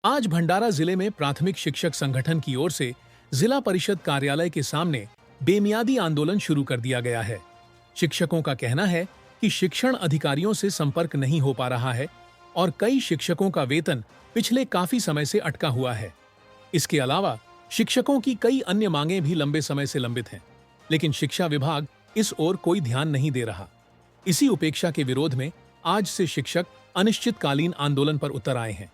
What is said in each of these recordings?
आज भंडारा जिले में प्राथमिक शिक्षक संगठन की ओर से जिला परिषद कार्यालय के सामने बेमियादी आंदोलन शुरू कर दिया गया है। शिक्षकों का कहना है कि शिक्षण अधिकारियों से संपर्क नहीं हो पा रहा है और कई शिक्षकों का वेतन पिछले काफी समय से अटका हुआ है। इसके अलावा शिक्षकों की कई अन्य मांगें भी लंबे समय से लंबित हैं, लेकिन शिक्षा विभाग इस ओर कोई ध्यान नहीं दे रहा। इसी उपेक्षा के विरोध में आज से शिक्षक अनिश्चितकालीन आंदोलन पर उतर आए हैं।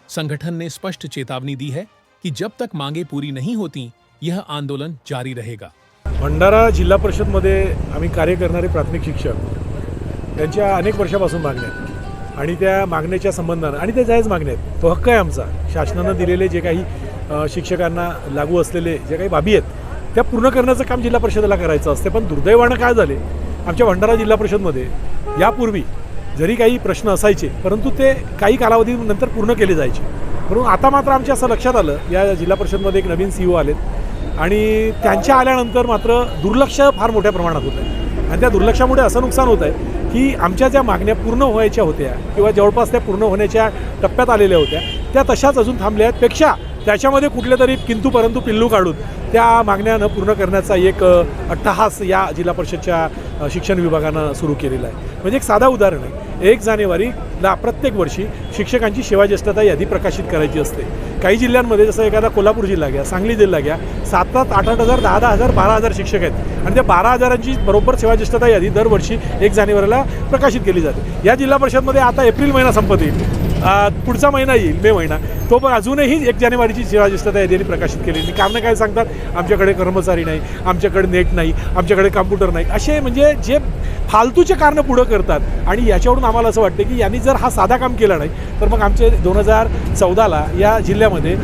संगठन ने स्पष्ट चेतावनी दी है कि जब तक मांगे पूरी नहीं होती यह आंदोलन जारी रहेगा। भंडारा जिल्हा परिषदमध्ये आम्ही कार्य करणारे प्राथमिक शिक्षक यांच्या अनेक वर्षापासून मागण्या आहेत आणि त्या मागण्याच्या संबंधाने आणि त्या जायज मागण्या आहेत। तो हक्क आहे आमचा। शासनाने दिलेले जे काही शिक्षकांना लागू असलेले जे काही बाबी आहेत त्या पूर्ण करण्याचं काम जिल्हा परिषदेला करायचं असते। पण दुर्दैवाने काय झाले, आमच्या भंडारा जिल्हा परिषदमध्ये यापूर्वी जरी काही प्रश्न असायचे परंतु ते काही कालावधीनंतर पूर्ण केले जायचे। परंतु आता मात्र आमच्या असं लक्षात आलं, या जिल्हा परिषदमध्ये एक नवीन सीईओ आलेत आणि त्यांच्या आल्यानंतर मात्र दुर्लक्ष फार मोठ्या प्रमाणात होत आहे आणि त्या दुर्लक्षामुळे असं नुकसान होत आहे की आमच्या ज्या मागण्या पूर्ण व्हायच्या होत्या किंवा जवळपास त्या पूर्ण होण्याच्या टप्प्यात आलेल्या होत्या त्या तशाच अजून थांबल्या आहेत। पेक्षा त्याच्यामध्ये कुठले तरी किंतु परंतु पिल्लू काढून त्या मागण्या न पूर्ण करण्याचा एक अट्टहास या जिल्हा परिषदच्या शिक्षण विभागानं सुरू केलेला आहे। म्हणजे एक साधा उदाहरण आहे, 1 जानेवारीला प्रत्येक वर्षी शिक्षकांची सेवाज्येष्ठता यादी प्रकाशित करायची असते। काही जिल्ह्यांमध्ये जसं एखादा कोल्हापूर जिल्हा घ्या, सांगली जिल्हा घ्या, 7,000, 8,000, 10,000, 12,000 शिक्षक आहेत आणि त्या 12,000ची बरोबर सेवाज्येष्ठता यादी दरवर्षी 1 जानेवारीला प्रकाशित केली जाते। या जिल्हा परिषदमध्ये आता एप्रिल महिना संपत येईल, पुढचा महिना येईल मे महिना, तो पण अजूनही 1 जानेवारीची सेवाज्येष्ठता यादी प्रकाशित केलेली। कारणं काय सांगतात, आमच्याकडे कर्मचारी नाही, आमच्याकडे नेट नाही, आमच्याकडे कॉम्प्युटर नाही, असे म्हणजे जे फालतूचे कारणं पुढं करतात। आणि याच्यावरून आम्हाला असं वाटतं की यांनी जर हा साधा काम केला नाही तर मग आमचे 2014ला या जिल्ह्यामध्ये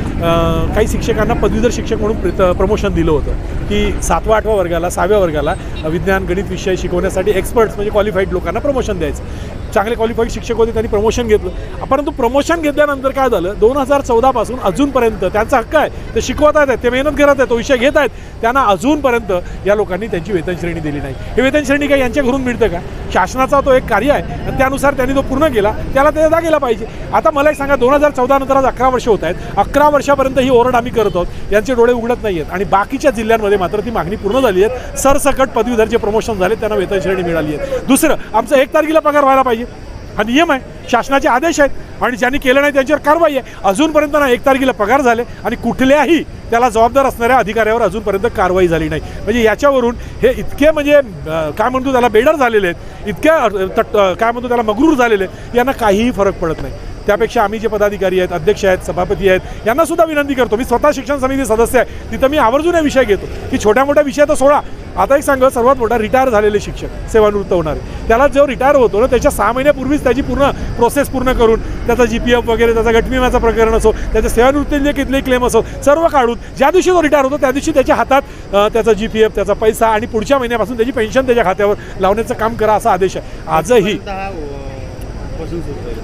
काही शिक्षकांना पदवीधर शिक्षक म्हणून प्रमोशन दिलं होतं की 7व्या 8व्या वर्गाला 6व्या वर्गाला विज्ञान गणित विषय शिकवण्यासाठी एक्सपर्ट्स म्हणजे क्वालिफाईड लोकांना प्रमोशन द्यायचं। चांगले क्वालिफाईड शिक्षक होते, त्यांनी प्रमोशन घेतलं। परंतु प्रमोशन घेतल्यानंतर काय झालं, 2014 पासून अजूनपर्यंत त्यांचा हक्क आहे, ते शिकवत आहेत, ते मेहनत करत आहेत, तो विषय घेत आहेत, त्यांना अजूनपर्यंत या लोकांनी त्यांची वेतन श्रेणी दिली नाही। हे वेतन श्रेणी काय यांच्या घरून मिळतं का? शासनाचा तो एक कार्य आहे आणि त्यानुसार त्यांनी तो पूर्ण केला, त्याला ते अदा केला पाहिजे। आता मला एक सांगा, 2014 नंतर आज 11 वर्ष होत आहेत, 11 वर्षापर्यंत ही ओरड आम्ही करत आहोत, यांचे डोळे उघडत नाही आहेत आणि बाकीच्या जिल्ह्यांमध्ये मात्र ती मागणी पूर्ण झाली आहे। सरसकट पदवीधरचे प्रमोशन झाले, त्यांना वेतन श्रेणी मिळाली आहे। दुसरं, आमचं 1 तारखेला पगार व्हायला पाहिजे, हा नियम आहे, शासनाचे आदेश आहेत आणि ज्यांनी केलं नाही त्यांच्यावर कारवाई आहे। अजूनपर्यंत ना 1 तारखेला पगार झाले आणि कुठल्याही त्याला जबाबदार असणाऱ्या अधिकाऱ्यावर अजूनपर्यंत कारवाई झाली नाही। म्हणजे याच्यावरून हे इतके म्हणजे काय म्हणतो त्याला बेडर झालेले आहेत, इतक्या काय म्हणतो त्याला मगरूर झालेले आहेत, यांना काहीही फरक पडत नाही। त्यापेक्षा आम्ही जे पदाधिकारी आहेत, अध्यक्ष आहेत, सभापती आहेत, यांना सुद्धा विनंती करतो, मी स्वतः शिक्षण समिती सदस्य आहे, तिथं मी आवर्जून हे विषय घेतो की छोट्या मोठ्या विषय तर सोडा। आता एक सांगा, सर्वात मोठा रिटायर झालेले शिक्षक, सेवानिवृत्त होणारे, त्याला जो रिटायर होतो ना त्याच्या 6 महिन्यापूर्वीच त्याची पूर्ण प्रोसेस पूर्ण करून त्याचा GPF वगैरे, त्याचा गट विम्याचं प्रकरण असो, त्याच्या सेवानिवृत्तीचे कितले क्लेम असो, सर्व काढून ज्या दिवशी तो रिटायर होतो त्या दिवशी त्याच्या हातात त्याचा GPF, त्याचा पैसा आणि पुढच्या महिन्यापासून त्याची पेन्शन त्याच्या खात्यावर लावण्याचं काम करा, असा आदेश आहे।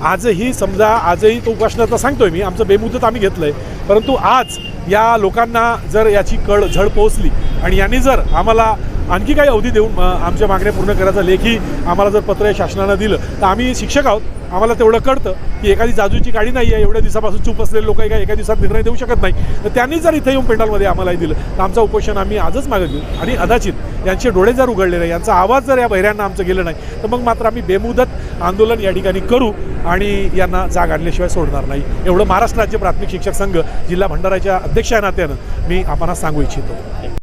आजही समजा, आजही तो उपोषणाचा सांगतोय मी, आमचं बेमुदत आम्ही घेतलंय, परंतु आज या लोकांना जर याची झळ पोहोचली आणि यांनी जर आम्हाला आणखी काही अवधी देऊन आमच्या मागण्या पूर्ण करायचं लेखी आम्हाला जर पत्र शासनानं दिलं तर आम्ही शिक्षक आहोत, आम्हाला तेवढं कळतं की एखादी जाजूची गाडी नाही आहे, एवढ्या दिवसापासून चूप असलेले लोक एका दिवसात निर्णय देऊ शकत नाही। तर त्यांनी जर इथे येऊन पेंडालमध्ये आम्हालाही दिलं तर आमचं उपोषण आम्ही आजच मागत घेऊ आणि कदाचित यांचे डोळे जर उघडले नाही, यांचा आवाज जर या बहिऱ्यांना आमचं गेलं नाही तर मग मात्र आम्ही बेमुदत आंदोलन या ठिकाणी करू आणि यांना जाग आणल्याशिवाय सोडणार नाही। एवढं महाराष्ट्र राज्य प्राथमिक शिक्षक संघ जिल्हा भंडाराच्या अध्यक्ष या नात्यानं मी आपणास सांगू इच्छितो।